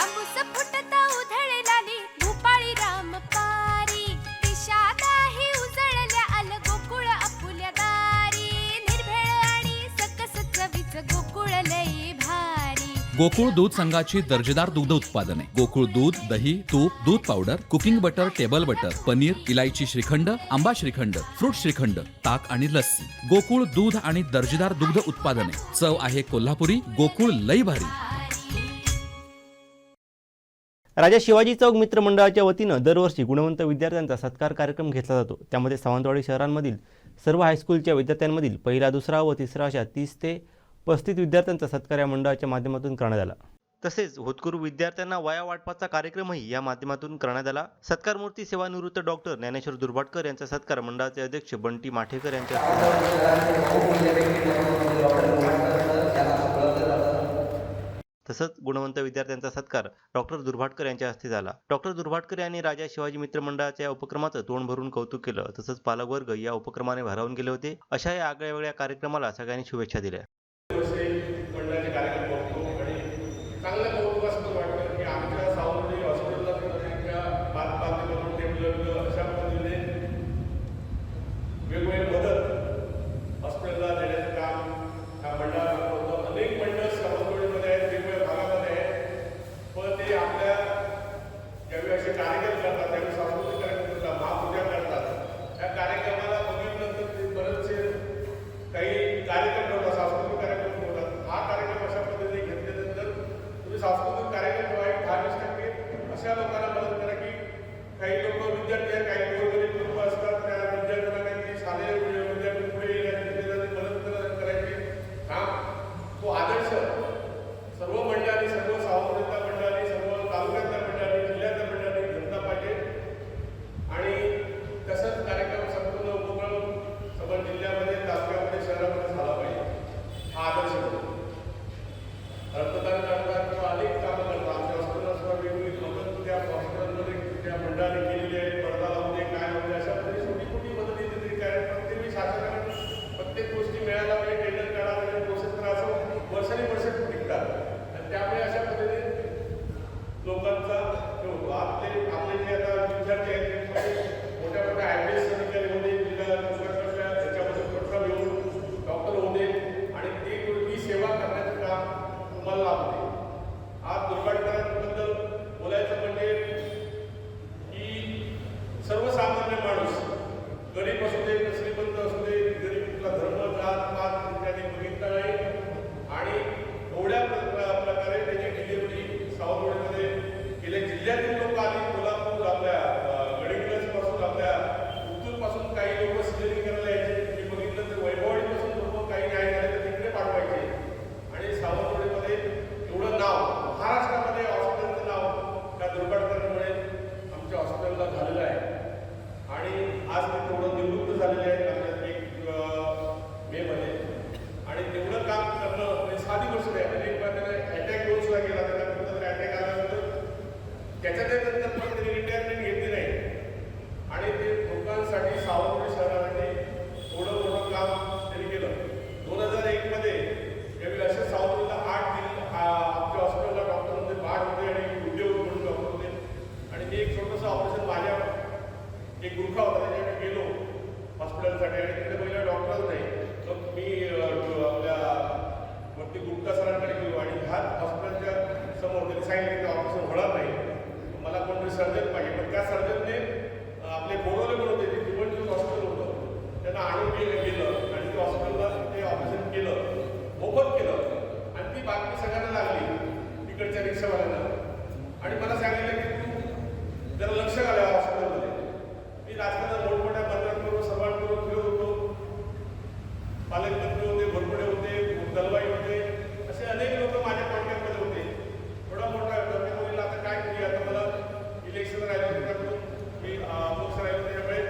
तांबूस फुटता उधळलाली भूपाळी रामपारी दिशादाही उजळल्या आल गोकुळ आपुल्या दारी निर्भेळ आणि सकस चवीच गोकुळ लई भारी गोकुळ दूध संघाची दर्जेदार दुग्ध उत्पादने गोकुळ दूध, दही, तूप, दूध powder, cooking butter, table butter, paneer, इलायची श्रीखंड, आंबा श्रीखंड, फ्रूट श्रीखंड, ताक आणि लस्सी. गोकुळ दूध आणि दर्जेदार दुग्ध उत्पादने. चव आहे कोल्हापुरी. गोकुळ लई भारी. राजा शिवाजी चौक मित्र मंडळाच्या वतीनं दरवर्षी गुणवंत विद्यार्थ्यांचा सत्कार कार्यक्रम घेतला जातो. त्यामध्ये सावंतवाडी शहरांमधील सर्व हायस्कूलच्या विद्यार्थ्यांमधील पहिला, दुसरा व तिसरा अशा 30 ते 35 विद्यार्थ्यांचा सत्कार या मंडळाच्या माध्यमातून करण्यात आला. तसेच होतकरू विद्यार्थ्यांना वया वाटपाचा कार्यक्रमही या माध्यमातून करण्यात आला. सत्कारमूर्ती सेवानिवृत्त डॉक्टर ज्ञानेश्वर दुर्भाटकर यांचा सत्कार मंडळाचे अध्यक्ष बंटी माठेकर यांच्या तसंच गुणवंत विद्यार्थ्यांचा सत्कार डॉक्टर दुर्भाटकर यांच्या हस्ते झाला. डॉक्टर दुर्भाटकर यांनी राजा शिवाजी मित्र मंडळाच्या उपक्रमाचं तोंड भरून कौतुक केलं. तसंच पालकवर्ग या उपक्रमाने भारावून गेले होते. अशा या आगळ्या कार्यक्रमाला सगळ्यांनी शुभेच्छा दिल्या. सांस्कृतिक कार्यक्रम जो आहे 10-20% अशा लोकांना मदत करा की काही लोक विद्यार्थी आहेत, काही गोरगरीब लोक असतात, त्या विद्यार्थ्यांना काही शालेय विद्यार्थी पुढे येण्याची मदत करायची काम तो आदर्श सर्व मंडळांनी, सर्व सावंतवाडीतल्या मंडळांनी, सर्व तालुक्यातल्या मंडळांनी, जिल्ह्यातल्या मंडळांनी घेतला पाहिजे. आणि तसंच कार्यक्रम संपूर्ण उपक्रम समज जिल्ह्यामध्ये, तालुक्यामध्ये, शहरामध्ये झाला पाहिजे. हा आदर्श रक्तदान करतात किंवा अनेक कामं करतात. आमच्या हॉस्पिटलला वेगवेगळी मदत त्या हॉस्पिटलमध्ये त्या मंडळाने केलेली आहे. पडदा लावणे काय होते अशा पद्धतीने छोटी मोठी मदत येते तरी काय प्रत्येक शासनाने प्रत्येक गोष्टी मिळायला पाहिजे, टेंडर काढायला पाहिजे, प्रोसेस करा असं वर्षानुवर्ष टिकतात. आणि त्यामुळे अशा पद्धतीने लोकांचा होतो. आपले जे आता विद्यार्थी आहेत ते मोठ्या मोठ्या IPS अधिकारी होते, जिल्हा त्याच्यामध्ये पटकन येऊन डॉक्टर होते आणि ती सेवा करण्याचं काम तुम्हाला लाभते. आज दुर्घटनांबद्दल बोलायचं म्हणजे की सर्वसामान्य माणूस गरीब असू दे, श्रीमंत असू दे, गरीब कुठला धर्म, जात, पात इत्यादी बघितला नाही. आणि एवढ्या प्रकारे त्याची डिलिव्हरी सावंतवाडीमध्ये गेल्या जिल्ह्यातील लोक आली. कोल्हापूर, आपल्या गडिंग्लजपासून, आपल्या उत्तूरपासून काही लोक सिलेक्ट करायला यायचे. मी बघितलं तर वैभववाडीपासून लोक काही न्याय झाले तर तिकडे पाठवायचे. आणि सावंतवाडीमध्ये एवढं नाव, महाराष्ट्रामध्ये हॉस्पिटलचं नाव त्या दुर्घटनेमुळे आमच्या हॉस्पिटलला झालेलं आहे. आणि आज ते थोडं निवृत्त झालेले आहेत आपल्या 1 मेमध्ये. आणि तेवढं काम करणं म्हणजे साधी गोष्ट नाही. अनेक त्याने अटॅक येऊन सुद्धा गेला, त्याला कुठं अटॅक आल्यानंतर त्याच्यानंतर पण त्यांनी रिटायरमेंट घेतली नाही. आणि ते लोकांसाठी सावंतवाडी शहरासाठी थोडं मोठं काम त्यांनी केलं. 2001 मध्ये असे सावंतवाडीला 8 आमच्या हॉस्पिटलला डॉक्टरमध्ये 8 होते आणि उद्योग म्हणून डॉक्टर होते. आणि मी एक छोटंसं ऑपरेशन माझ्या एक गुरखा होता त्याच्याकडे गेलो हॉस्पिटलसाठी आणि तिथे पहिला डॉक्टरच नाही. मग मी आपल्या वरती गुप्ता सरांकडे गेलो आणि ह्या हॉस्पिटलच्या समोर त्यांनी सांगितलं की ऑपरेशन होणार नाही, मला कोणतरी सर्जन पाहिजे. पण त्या सर्जनने आपले बोरवले पण होते, ते जीवनज्योत हॉस्पिटल होतं, त्यांना आणून गेलं आणि ते हॉस्पिटलला ते ऑपरेशन केलं, मोफत केलं. आणि ती बातमी सगळ्यांना लागली तिकडच्या रिक्षावाल्यांना. आणि मला सांगितलं की तू जरा लक्ष घाला हॉस्पिटलमध्ये. मी राजकारणात मोठमोठ्या मंत्र्यांबरोबर, सर्वांबरोबर फिरत होतो. पालकमंत्री होते, घोरपडे होते, दलवाई होते, असे अनेक लोक माझ्या कॉन्टॅक्टमध्ये होते. थोडा मोठा मुलीला आता काय केली, आता मला इलेक्शन राहिलं होतं त्याकडून मी अमुक राहिलो त्याच्यामुळे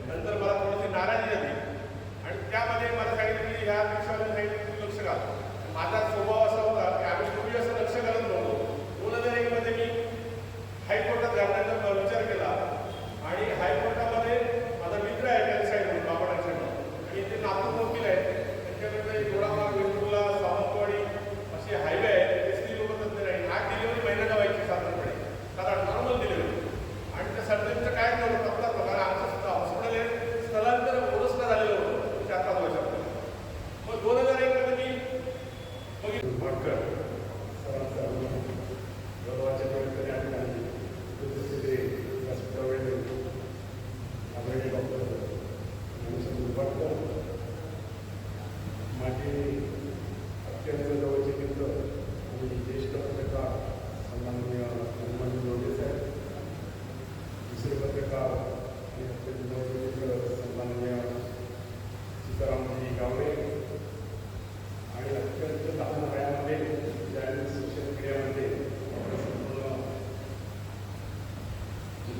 नंतर मला थोडीशी नाराजी झाली. आणि त्यामध्ये मला सांगितलं की ह्या रिक्षावाल्यांनी सांगितलं की लक्ष घाल. माझा स्वभाव असा होता की आम्ही पूर्वी असं लक्ष घालत नव्हतो. 2001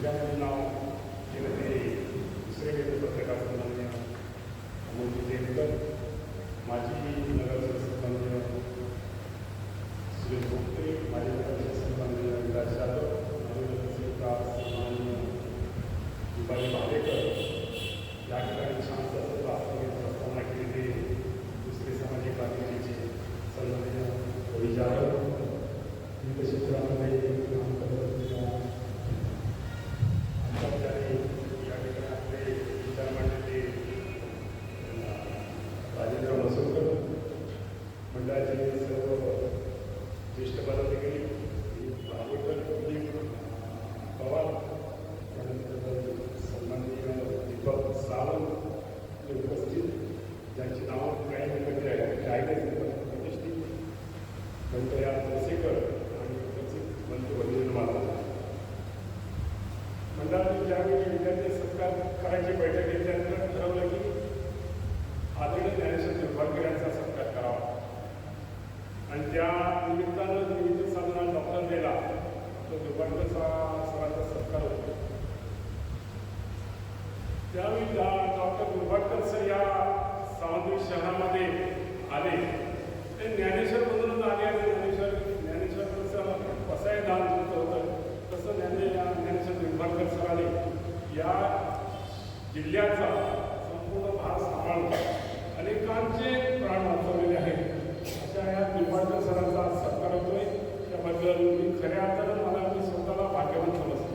दुसऱ्यामध्ये नाव केलं ते दुसरे वेगळे पत्रकार सन्मान्य अमोल देवकर, माजी नगरसेवक सन्मान्य सुरेश भोगते, माजी नगरसेवक सन्मान्य विलास जाधव, माजी नगरसेवक सन्मान्य दीपाली भालेकर, या ठिकाणी शांत असं वास्तविक प्रस्तावना केली ते दुसरे सामाजिक कार्यकर्ते सन्मान्य रवी जाधव, विविध क्षेत्रामध्ये काम करत असलेल्या आमच्याकडे या ठिकाणी आपले विचार मांडलेले राजेंद्र मसोलकर, मंडळाचे सर्व ज्येष्ठ पदाधिकारी भागवतर पवार, त्यानंतर सन्माननीय दीपक सावंत हे उपस्थित, ज्यांची नावं काही मिळत आहेत प्रतिष्ठित दंतया तोसेकर आणि उपस्थित मंत्री वंदन माता. मंडळाने ज्यावेळी विद्यार्थी सत्कार करायची बैठक घेतल्यानंतर ठरवलं की आदरणीय ज्ञानेश्वर निंबाळकर यांचा सत्कार करावा आणि त्या निमित्तानं निमित्त साधना डॉक्टर दिला तो निंबाळकर सरांचा सत्कार होतो. त्यावेळी डॉक्टर निंबाळकर सर या सावंतवाडी शहरामध्ये आले. ते ज्ञानेश्वरमधूनच आले आणि ज्ञानेश्वरचं कसंही दान तुमचं होतं तसं ज्ञानेश्वर निंबाळकर सरांनी या जिल्ह्याचा संपूर्ण भार सांभाळून अनेकांचे प्राण वाचवलेले आहेत. अशा या निंबाळकर सरांचा सत्कार होतोय. त्याबद्दल मी खऱ्या अर्थानं मला मी स्वतःला भाग्यवान समजतो.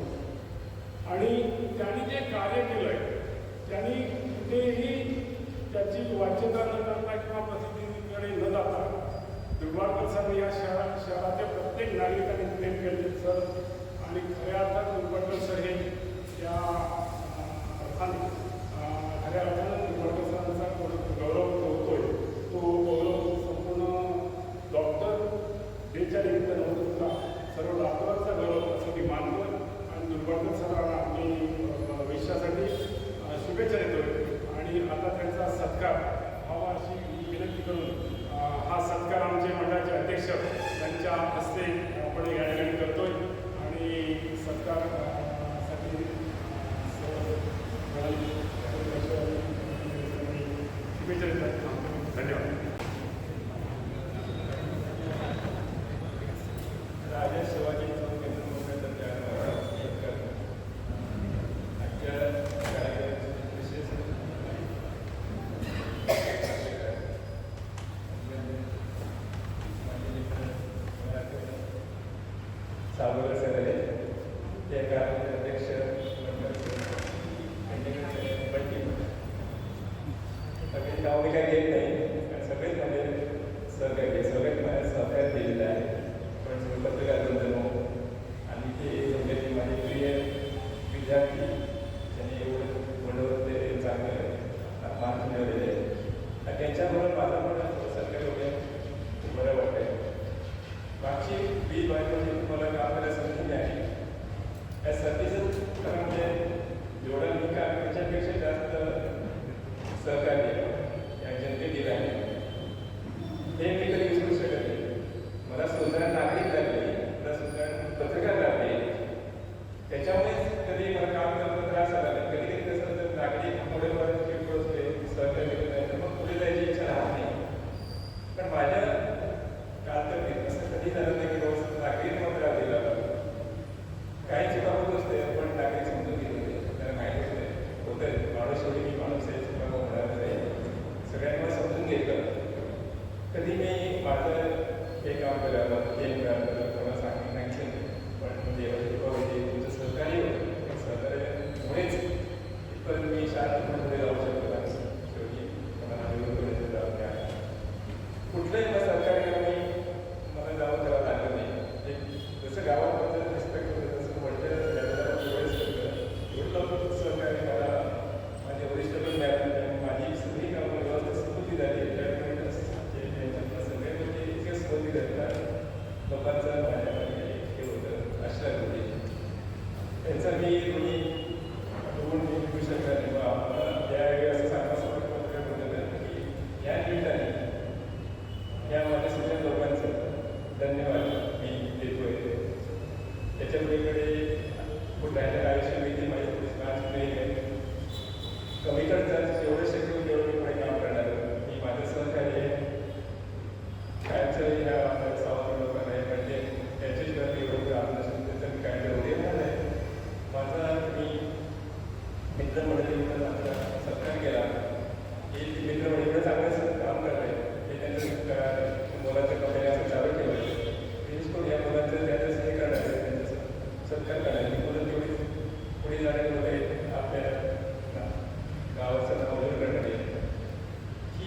आणि त्यांनी जे कार्य केलं आहे त्यांनी कुठेही त्याची वाच्यता न करता किंवा प्रसिद्धीकडे न जाता निंबाळकर सर या शहराच्या प्रत्येक नागरिकांनी प्रेम केले सर. आणि खऱ्या अर्थात निंबाळकर सर हे या अर्थाने खऱ्या अर्थानं निंबाळकर सरांचा गौरव होतोय. तो गौरव संपूर्ण डॉक्टर डेच्या निमित्तानं होत असला सर्व डॉक्टरांचा गौरव असं मी मानतो. आणि निंबाळकर सरांना मी भविष्यासाठी शुभेच्छा देतोय. आणि आता त्यांचा सत्कार व्हावा अशी विनंती करून हा सत्कार आमचे मंडळाचे अध्यक्ष यांच्या हस्ते आपण या ठिकाणी करतोय. आणि सत्कारसाठी शुभेच्छा देतात. धन्यवाद. राजा शिवाजी चौक विशेष सावकर सर आहे ते अध्यक्ष सगळे नाव मी काही घेत नाही कारण सगळेच माझे सहकार्य सगळ्यात माझ्या सहकार्य दिलेलं आहे. पण सगळे पत्रकार बंधू आणि ते सगळे माझे प्रिय विद्यार्थी ज्यांनी एवढं गुणवत्ते चांगलं मार्क मिळवलेले आहेत आणि त्यांच्याबरोबर माझा पण सहकार्य होते बरं वाटतं. मागची 20 वर्षाची तुम्हाला काम करायला संधी मिळाली. या संधीचं खरं म्हणजे जेवढं मी काम त्याच्यापेक्षा जास्त सहकार्य या जनतेने दिलं आहे हे मी कधी विसरू शकत नाही. मला सुधारण नागरिक लागले, मला सुधारण पत्रकार लागले, त्याच्यामुळेच कधी मला काम करण्याचा त्रास आला नाही. कधी कधी कसं जर नागरिक पुढे किरकोळ असते सहकार्य केलं नाही तर मग पुढे जायची इच्छा राहत नाही. पण माझ्या कारकिर्दीत असं कधी झालं नाही की रोज नागरिक मात्र दिला काही चुका होत असते पण नागरिक समजून घेत होते. त्याला माहीत असते होतं माणूस शेवटी मी माणूस आहे चुका होणार आहे.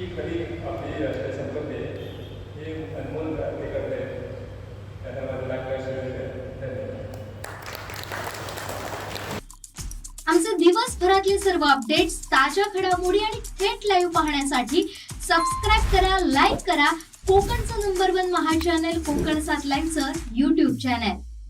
ही खरी आपली राष्ट्रीय संपत्ती आहे. हे अनमोल ते करत आहेत. त्यांना माझं लाख धन्यवाद. आमचे दिवसभरातले सर्व अपडेट्स, ताज्या घडामोडी आणि थेट लाईव्ह पाहण्यासाठी सबस्क्राईब करा, लाईक करा कोकणचं नंबर 1 महा चॅनल कोकण 7 लाईव्हचं YouTube चॅनल.